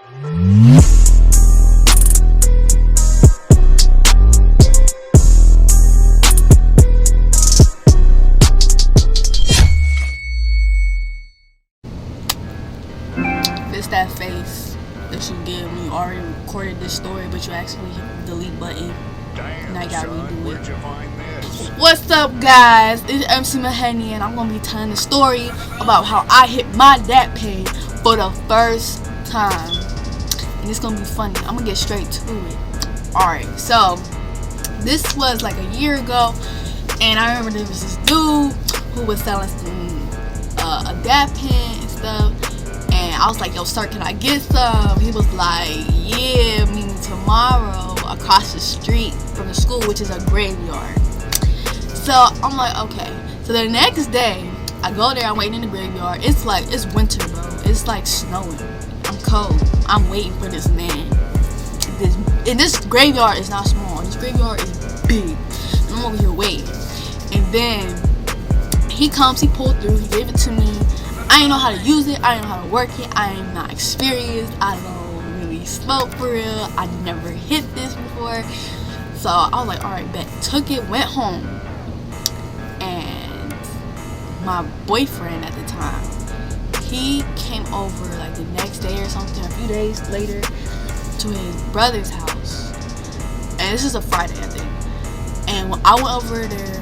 It's that face that you get when you already recorded this story, but you actually hit the delete button. And I gotta redo it. What's up, guys? It's MC Mheny, and I'm gonna be telling the story about how I hit my dad page for the first time. And it's gonna be funny. I'm gonna get straight to it. Alright, so this was like a year ago, and I remember there was this dude who was selling some a dad pen and stuff. And I was like, yo, sir, can I get some? He was like, yeah, meet me tomorrow across the street from the school, which is a graveyard. So I'm like, okay. So the next day, I go there, I'm waiting in the graveyard. It's winter, bro. It's like snowing. I'm cold. I'm waiting for this man. This graveyard is not small. This graveyard is big. And I'm over here waiting. And then he comes, he pulled through, he gave it to me. I didn't know how to use it. I didn't know how to work it. I am not experienced. I don't really smoke for real. I never hit this before. So I was like, alright, bet. Took it, went home. And my boyfriend at the time, he came over like the next day or something, a few days later, to his brother's house. And this is a Friday, I think. And when I went over there,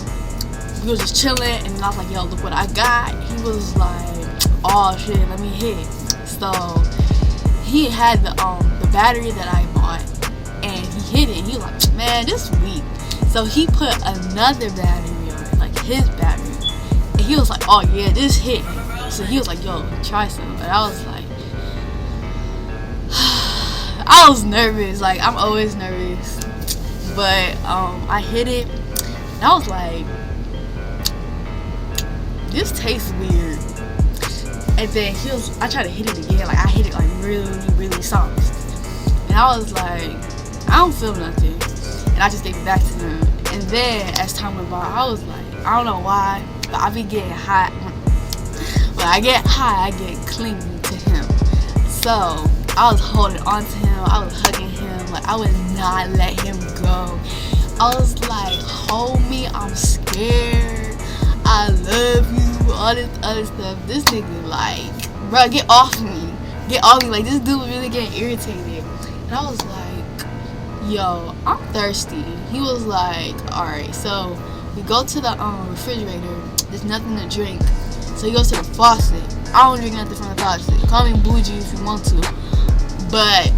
we was just chilling, and then I was like, yo, look what I got. He was like, oh shit, let me hit. So he had the battery that I bought, and he hit it. He was like, man, this weak. So he put another battery on it, like his battery, and he was like, oh yeah, this hit. So he was like, yo, try some. But I was like, I was nervous. Like, I'm always nervous. But I hit it, and I was like, this tastes weird. And then I tried to hit it again. Like, I hit it like really, really soft. And I was like, I don't feel nothing. And I just gave it back to him. And then as time went by, I was like, I don't know why, but I be getting hot. When I get high, I get clingy to him. So I was holding on to him. I was hugging him. Like, I would not let him go. I was like, hold me, I'm scared. I love you, all this other stuff. This nigga like, bro, get off me. Get off me. Like, this dude was really getting irritated. And I was like, yo, I'm thirsty. He was like, alright. So we go to the refrigerator. There's nothing to drink. So he goes to the faucet. I don't drink nothing from the faucet. Call me bougie if you want to. But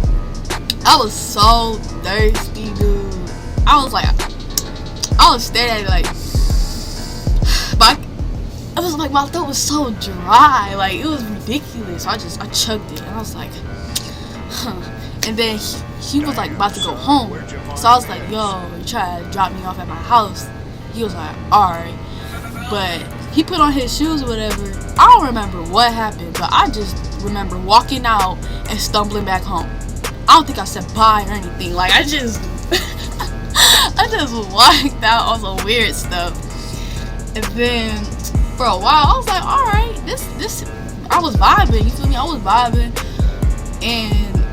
I was so thirsty, dude. I was like, I was staring at it like, but I was like, my throat was so dry, like, it was ridiculous. So I chugged it, and I was like, huh. And then he was like about to go home, so I was like, yo, you try to drop me off at my house? He was like, alright. But he put on his shoes or whatever. I don't remember what happened, but I just remember walking out and stumbling back home. I don't think I said bye or anything. Like, I just I just walked out on some weird stuff. And then for a while, I was like, alright, this, I was vibing, you feel me? I was vibing, and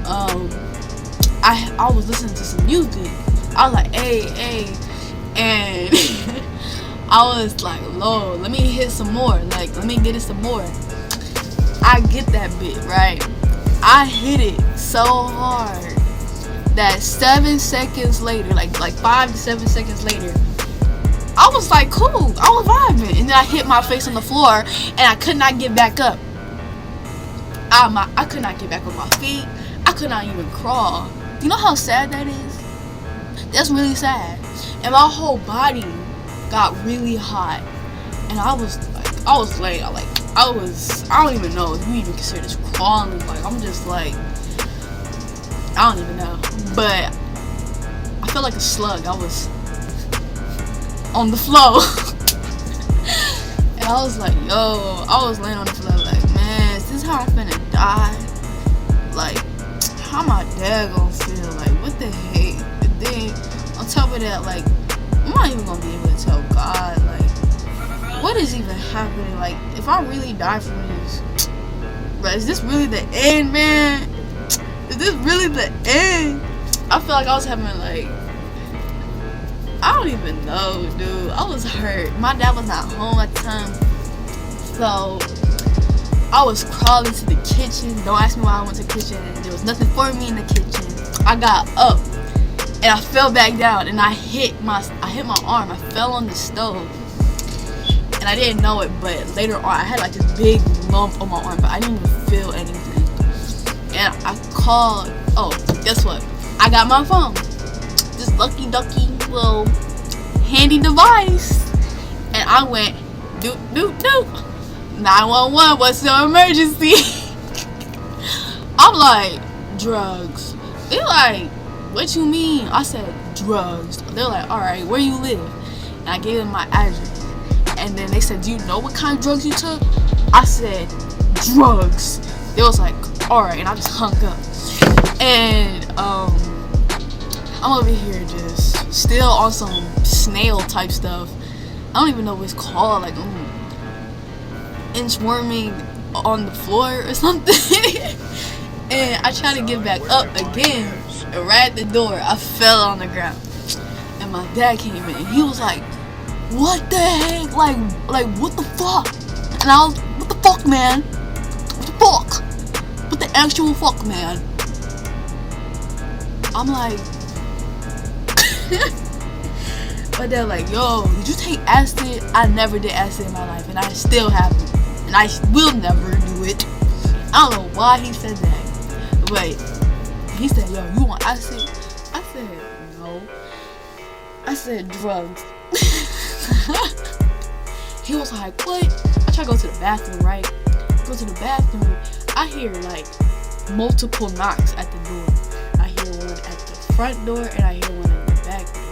I was listening to some music. I was like, hey, and I was like, Lord, let me hit some more, like, let me get it some more. I get that bit, right? I hit it so hard that 7 seconds later, like 5 to 7 seconds later, I was like, cool, I was vibing, and then I hit my face on the floor, and I could not get back up. I could not get back on my feet. I could not even crawl. You know how sad that is? That's really sad. And my whole body got really hot, and I was laying, I don't even know if you even consider this crawling. Like, I'm just like, I don't even know, but I felt like a slug. I was on the floor. And I was like, yo, I was laying on the floor like, man, is this how I'm finna die? Like, how my dad gonna feel? Like, what the heck? And then on top of that, like, I'm not even gonna be able to tell God, like, what is even happening? Like, if I really die from this, but is this really the end, man? Is this really the end? I feel like I was having like, I don't even know, dude. I was hurt. My dad was not home at the time, so I was crawling to the kitchen. Don't ask me why I went to the kitchen. There was nothing for me in the kitchen. I got up and I fell back down and I hit my arm. I fell on the stove and I didn't know it, but later on I had like this big lump on my arm, but I didn't even feel anything. And I called. Oh, guess what? I got my phone. This lucky ducky little handy device, and I went doop doop doop. 911, what's your emergency? I'm like, drugs. They're like, what you mean? I said, drugs. They're like, alright, where you live? And I gave them my address. And then they said, do you know what kind of drugs you took? I said, drugs. They was like, alright, and I just hung up. And I'm over here just still on some snail type stuff. I don't even know what it's called, like inchworming on the floor or something. And I tried to get back up again, and right at the door I fell on the ground. And my dad came in and he was like, what the heck? Like what the fuck? And I was, what the fuck, man? What the fuck? What the actual fuck, man? I'm like but they're like, yo, did you take acid? I never did acid in my life, and I still haven't. And I will never do it. I don't know why he said that. But he said, yo, you want acid? I said, no. I said, drugs. He was like, what? I try to go to the bathroom, right? Go to the bathroom. I hear like multiple knocks at the door. I hear one at the front door and I hear one at the back door.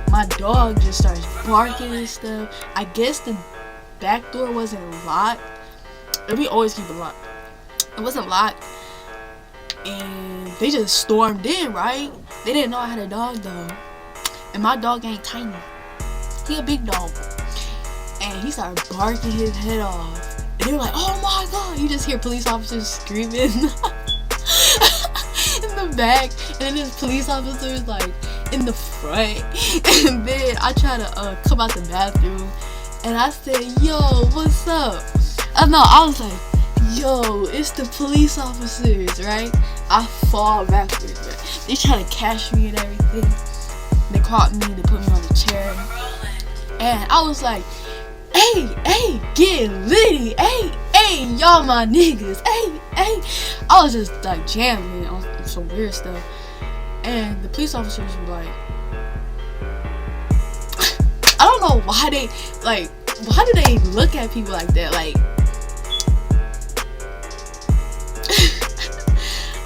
My dog just starts barking and stuff. I guess the back door wasn't locked. And we always keep it locked. It wasn't locked. And they just stormed in, right? They didn't know I had a dog though. And my dog ain't tiny. He a big dog. And he started barking his head off. And they were like, oh my god. You just hear police officers screaming in the back. And then there's police officers like in the front. And then I try to come out the bathroom. And I said, yo, what's up? I was like, yo, it's the police officers, right? I fall backwards, right? They try to catch me and everything. They caught me, they put me on the chair. And I was like, hey, get litty, hey, y'all my niggas, hey. I was just like jamming on some weird stuff. And the police officers were like, I don't know why they, like, why do they look at people like that? Like,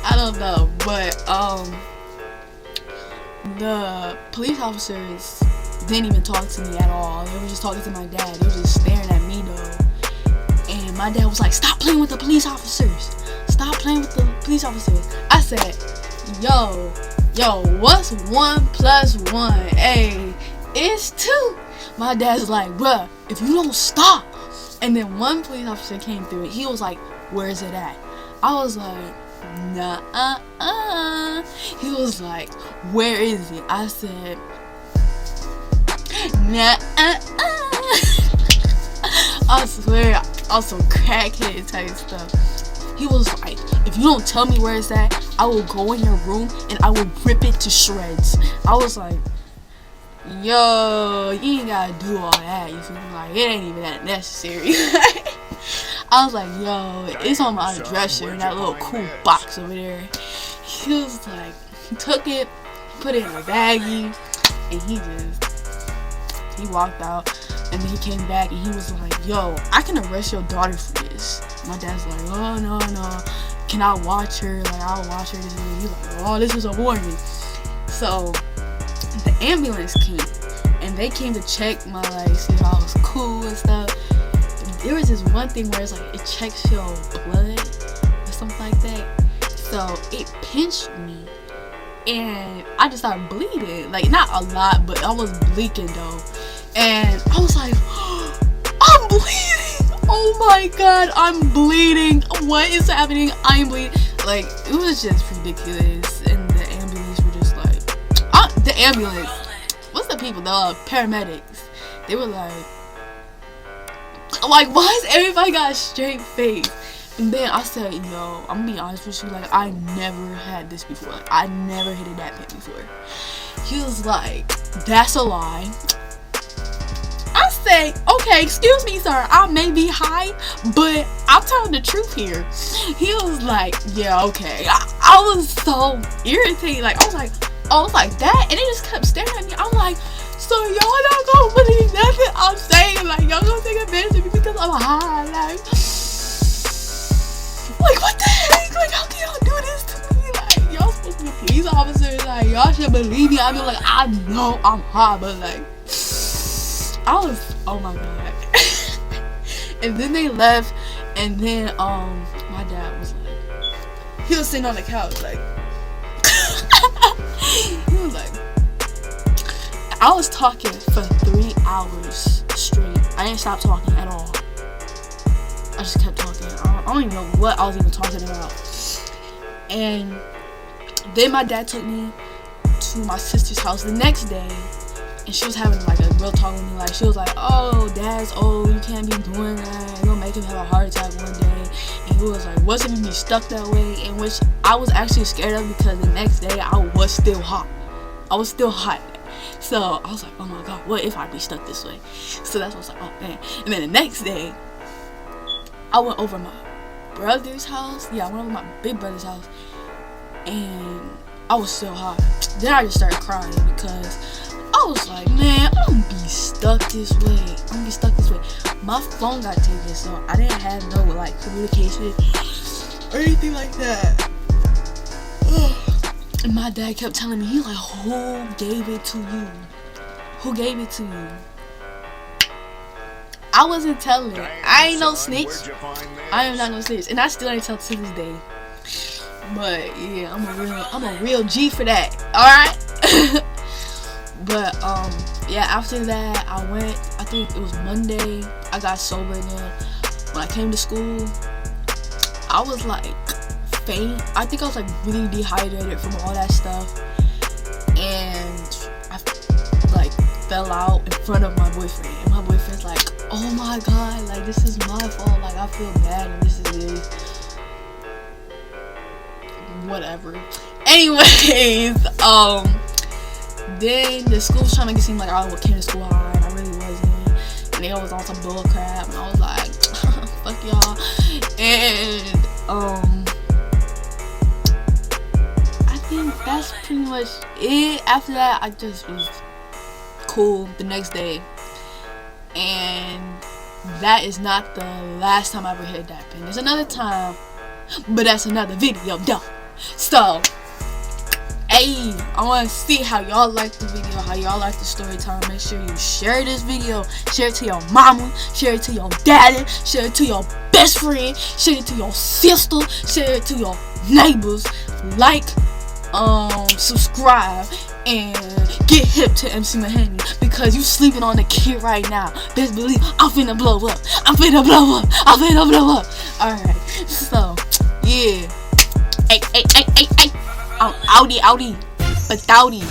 I don't know, but the police officers didn't even talk to me at all. They were just talking to my dad. They were just staring at me though. And my dad was like, stop playing with the police officers. Stop playing with the police officers. I said, yo, what's 1 + 1? Hey, it's 2. My dad's like, bruh, if you don't stop. And then one police officer came through and he was like, where's it at? I was like, nah. He was like, where is it? I said, nah. I swear, on some crackhead type stuff. He was like, if you don't tell me where it's at, I will go in your room and I will rip it to shreds. I was like, yo, you ain't gotta do all that. You feel me? Like, it ain't even that necessary. I was like, yo, it's on my dresser in that little cool box over there. He was like, he took it, put it in a baggie, and he walked out. And then he came back and he was like, yo, I can arrest your daughter for this. My dad's like, oh, no. Can I watch her? Like, I'll watch her. He's like, oh, this is a warning. So the ambulance came and they came to check my, like, see if I was cool and stuff. There was this one thing where it's like, it checks your blood or something like that. So it pinched me and I just started bleeding. Like, not a lot, but I was bleeding though. And I was like, I'm bleeding. Oh my god, I'm bleeding. What is happening? I'm bleeding. Like, it was just ridiculous. And the ambulance were just like, the ambulance, what's the people, the paramedics, they were like, why is everybody got a straight face? And then I said, yo, I'm gonna be honest with you, like, I never had this before. Like, I never hit that pit before. He was like, that's a lie. I say, okay, excuse me, sir, I may be high, but I'm telling the truth here. He was like, yeah, okay. I was so irritated. Like, I was like that, and they just kept staring at me. I'm like, so y'all not gonna believe nothing I'm saying? Like, y'all gonna take advantage of me because I'm high? Like what the heck? Like, how can y'all do this to me? Like, y'all supposed to be police officers. Like, y'all should believe me. I mean, like, I know I'm high, but like, I was, oh my god. And then they left, and then my dad was like, he was sitting on the couch, like, he was like, I was talking for 3 hours straight. I didn't stop talking at all. I just kept talking. I don't even know what I was even talking about. And then my dad took me to my sister's house the next day, and she was having like a real talk with me. Like, she was like, oh, dad's old, you can't be doing that, you're gonna make him have a heart attack one day. And he was like, what's if you be stuck that way? In which I was actually scared of, because the next day I was still hot. So I was like, oh my god, what if I be stuck this way? So that's what I was like, oh man. And then the next day, I went over my brother's house. Yeah, I went over my big brother's house, and I was still hot. Then I just started crying because I was like, man, I'm gonna be stuck this way. My phone got taken, so I didn't have no like communication or anything like that. And my dad kept telling me, he's like, who gave it to you? Who gave it to you? I wasn't telling. I ain't no snitch. I am not no snitch, and I still ain't tell to this day. But yeah, I'm a real G for that. All right. But yeah, after that I went. I think it was Monday. I got sober, and then when I came to school, I was like faint. I think I was like really dehydrated from all that stuff, and I like fell out in front of my boyfriend. And my boyfriend's like, oh my god, like this is my fault. Like I feel bad, and this is whatever. Anyways, then the school was trying to make it seem like I came to school high, and I really wasn't. And they was on some bull crap, and I was like, fuck y'all. And I think that's pretty much it. After that, I just was cool the next day. And that is not the last time I ever hit that pin. There's another time, but that's another video, though. So, hey, I want to see how y'all like the video, how y'all like the story time. Make sure you share this video, share it to your mama, share it to your daddy, share it to your best friend, share it to your sister, share it to your neighbors. Like, subscribe, and get hip to MC Mheny, because you sleeping on the kid right now. Best believe I'm finna blow up. Alright, so yeah. Hey, I'm outie, but outie.